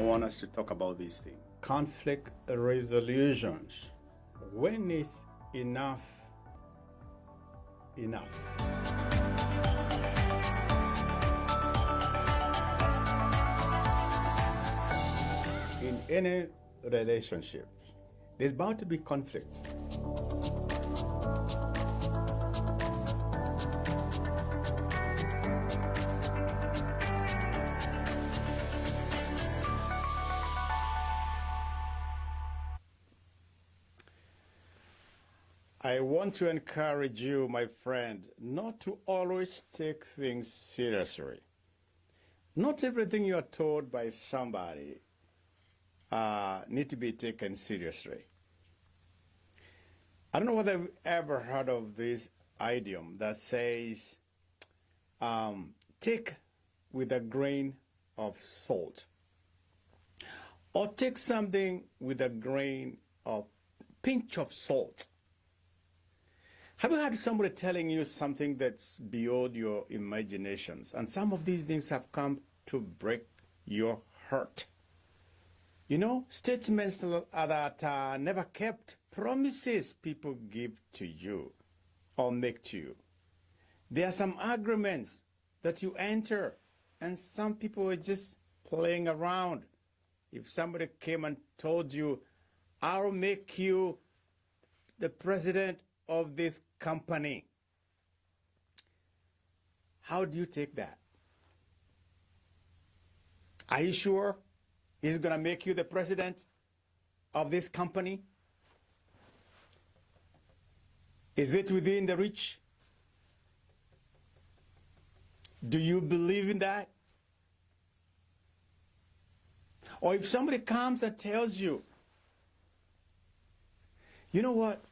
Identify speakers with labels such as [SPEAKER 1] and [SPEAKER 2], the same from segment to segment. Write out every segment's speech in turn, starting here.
[SPEAKER 1] want us to talk about this thing. Conflict resolutions. When is enough enough? In any relationship, there's bound to be conflict. I want to encourage you, my friend, not to always take things seriously. Not everything you're told by somebody need to be taken seriously. I don't know whether you've ever heard of this idiom that says, take with a grain of salt. Or take something with a pinch of salt. Have you had somebody telling you something that's beyond your imaginations? And some of these things have come to break your heart. You know, statements that never kept, promises people give to you or make to you. There are some agreements that you enter, and some people are just playing around. If somebody came and told you, I'll make you the president of this company, how do you take that? Are you sure he's going to make you the president of this company? Is it within the reach? Do you believe in that? Or if somebody comes and tells you, you know what?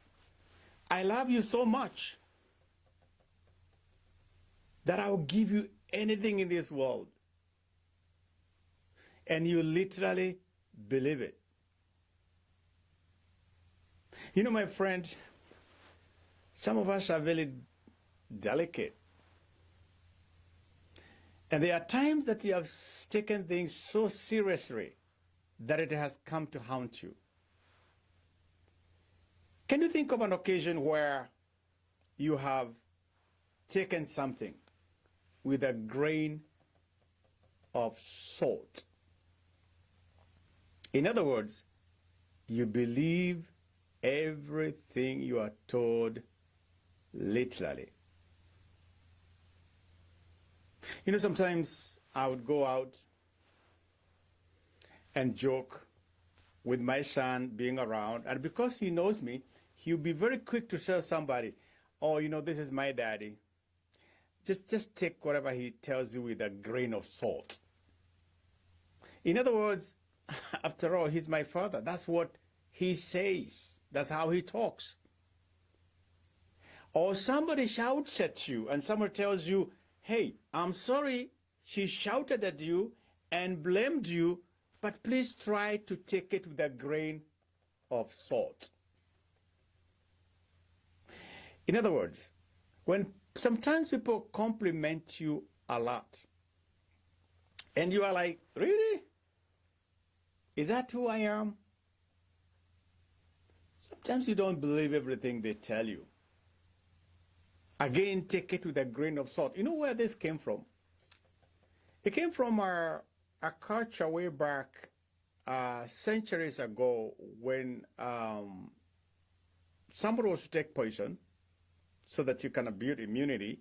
[SPEAKER 1] I love you so much that I will give you anything in this world. And you literally believe it. You know, my friend, some of us are very delicate. And there are times that you have taken things so seriously that it has come to haunt you. Can you think of an occasion where you have taken something with a grain of salt? In other words, you believe everything you are told literally. You know, sometimes I would go out and joke with my son being around, and because he knows me, he'll be very quick to tell somebody, oh, you know, this is my daddy. Just take whatever he tells you with a grain of salt. In other words, after all, he's my father. That's what he says. That's how he talks. Or somebody shouts at you and someone tells you, hey, I'm sorry she shouted at you and blamed you, but please try to take it with a grain of salt. In other words, when sometimes people compliment you a lot, and you are like, really? Is that who I am? Sometimes you don't believe everything they tell you. Again, take it with a grain of salt. You know where this came from? It came from our culture way back centuries ago when somebody was to take poison so that you can build immunity.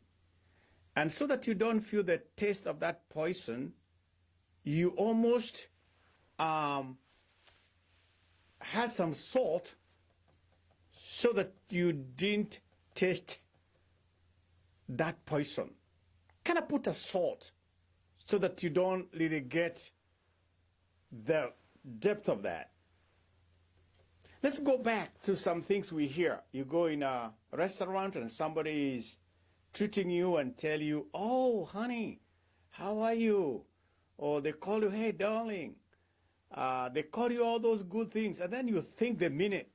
[SPEAKER 1] And so that you don't feel the taste of that poison, you almost had some salt so that you didn't taste that poison. Kind of put a salt so that you don't really get the depth of that. Let's go back to some things we hear. You go in a restaurant and somebody is treating you and tell you, oh, honey, how are you? Or they call you, hey, darling. They call you all those good things, and then you think they mean it.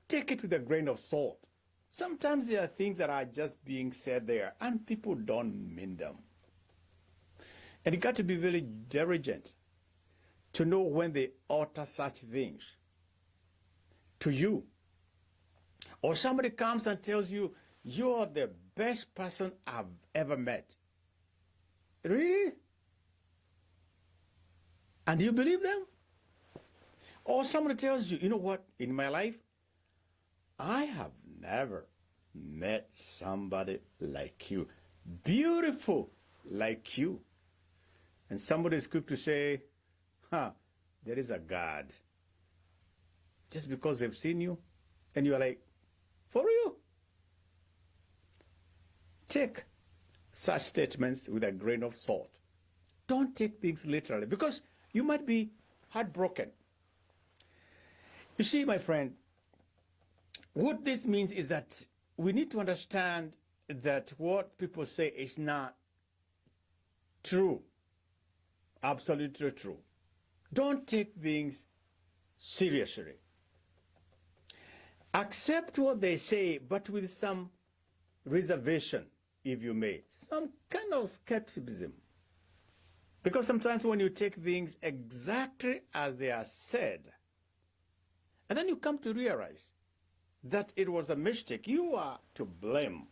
[SPEAKER 1] Take it with a grain of salt. Sometimes there are things that are just being said there, and people don't mean them. And you got to be very diligent to know when they utter such things to you. Or somebody comes and tells you, you're the best person I've ever met. Really? And do you believe them? Or somebody tells you, you know what, in my life, I have never met somebody like you, beautiful like you. And somebody is quick to say, there is a God. Just because they've seen you, and you are like, for real? Take such statements with a grain of salt. Don't take things literally, because you might be heartbroken. You see, my friend, what this means is that we need to understand that what people say is not true, absolutely true. Don't take things seriously. Accept what they say, but with some reservation, if you may, some kind of skepticism. Because sometimes when you take things exactly as they are said, and then you come to realize that it was a mistake, you are to blame.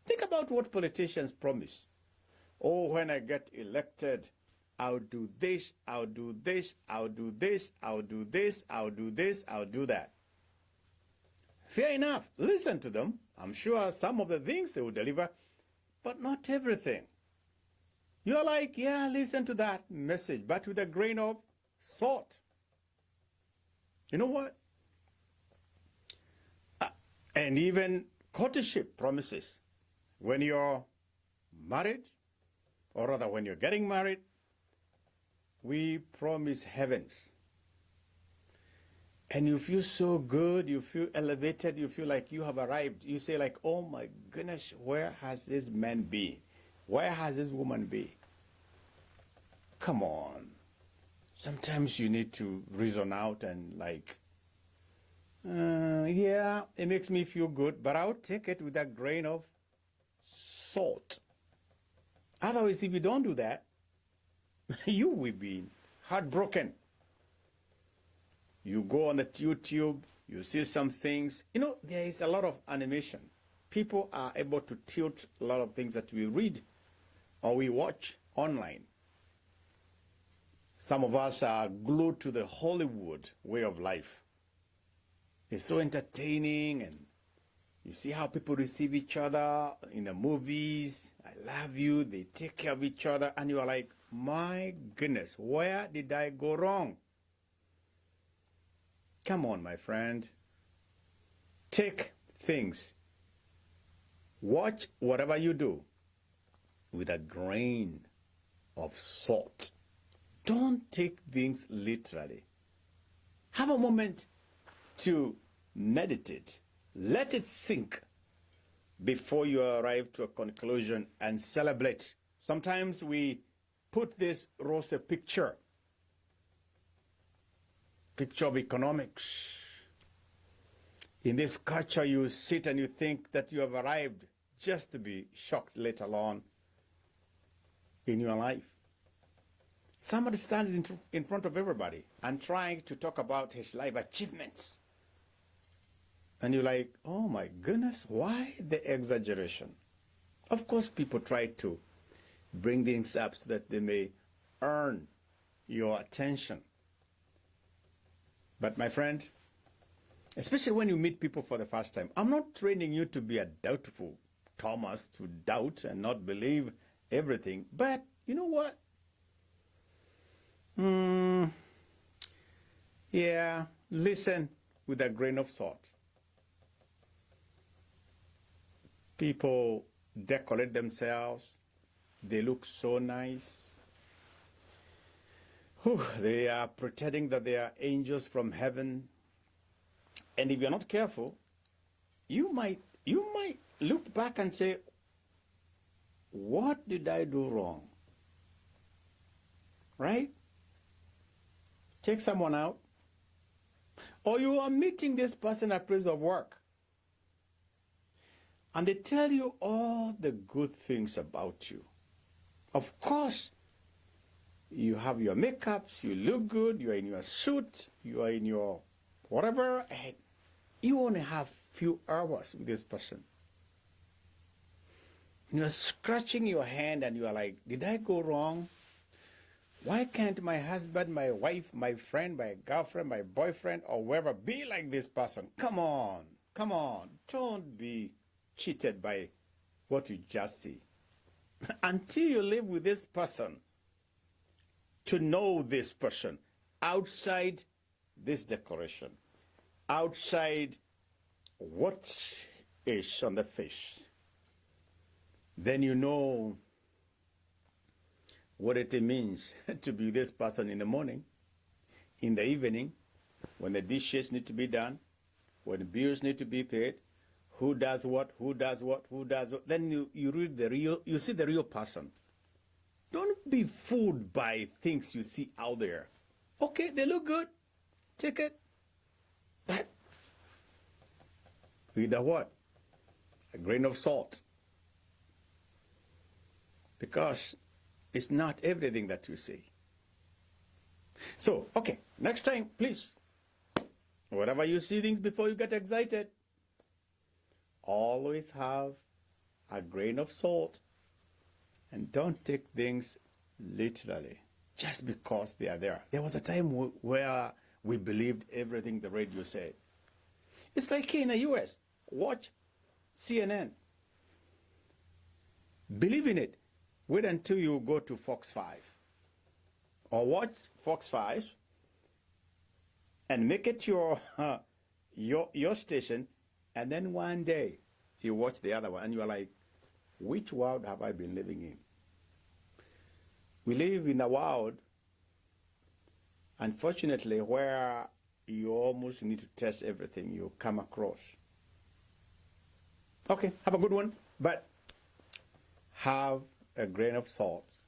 [SPEAKER 1] Think about what politicians promise. Oh, when I get elected, I'll do this, I'll do this, I'll do this, I'll do this, I'll do this, I'll do that. Fair enough. Listen to them. I'm sure some of the things they will deliver, but not everything. You're like, yeah, listen to that message, but with a grain of salt. You know what? And even courtship promises. When you're married, or rather when you're getting married, we promise heavens. And you feel so good, you feel elevated, you feel like you have arrived. You say like, oh my goodness, where has this man been? Where has this woman been? Come on. Sometimes you need to reason out and like, yeah, it makes me feel good, but I'll take it with a grain of salt. Otherwise, if you don't do that, you will be heartbroken. You go on the YouTube, you see some things. You know, there is a lot of animation. People are able to tilt a lot of things that we read or we watch online. Some of us are glued to the Hollywood way of life. It's so entertaining, and you see how people receive each other in the movies. I love you, they take care of each other, and you are like, my goodness, where did I go wrong? Come on, my friend. Take things. Watch whatever you do with a grain of salt. Don't take things literally. Have a moment to meditate. Let it sink before you arrive to a conclusion and celebrate. Sometimes we put this rosy picture of economics. In this culture, you sit and you think that you have arrived, just to be shocked later on in your life. Somebody stands in front of everybody and trying to talk about his life achievements. And you're like, oh my goodness, why the exaggeration? Of course, people try to bring things up so that they may earn your attention. But my friend, especially when you meet people for the first time, I'm not training you to be a doubtful Thomas, to doubt and not believe everything. But you know what? Yeah, listen with a grain of salt. People decorate themselves. They look so nice. They are pretending that they are angels from heaven. And if you're not careful, you might look back and say, what did I do wrong? Right? Take someone out. Or you are meeting this person at place of work. And they tell you all the good things about you. Of course, you have your makeups, you look good, you are in your suit, you are in your whatever, and you only have few hours with this person. You are scratching your hand and you are like, did I go wrong? Why can't my husband, my wife, my friend, my girlfriend, my boyfriend, or whoever be like this person? Come on, come on. Don't be cheated by what you just see. Until you live with this person, to know this person outside this decoration, outside what is on the face, then you know what it means to be this person in the morning, in the evening, when the dishes need to be done, when the bills need to be paid, who does what, who does what, who does what. Then you read the real, you see the real person. Don't be fooled by things you see out there. Okay, they look good, take it. But with a what? A grain of salt. Because it's not everything that you see. So, okay, next time, please, whatever you see things before you get excited, always have a grain of salt and don't take things literally just because they are there. There was a time where we believed everything the radio said. It's like here in the US, watch CNN. Believe in it. Wait until you go to Fox 5 or watch Fox 5 and make it your station, and then one day you watch the other one and you are like, which world have I been living in? We live in a world, unfortunately, where you almost need to test everything you come across. Okay, have a good one, but have a grain of salt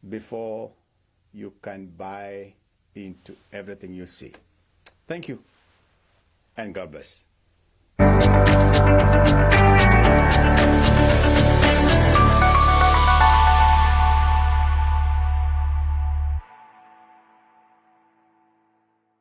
[SPEAKER 1] before you can buy into everything you see. Thank you, and God bless.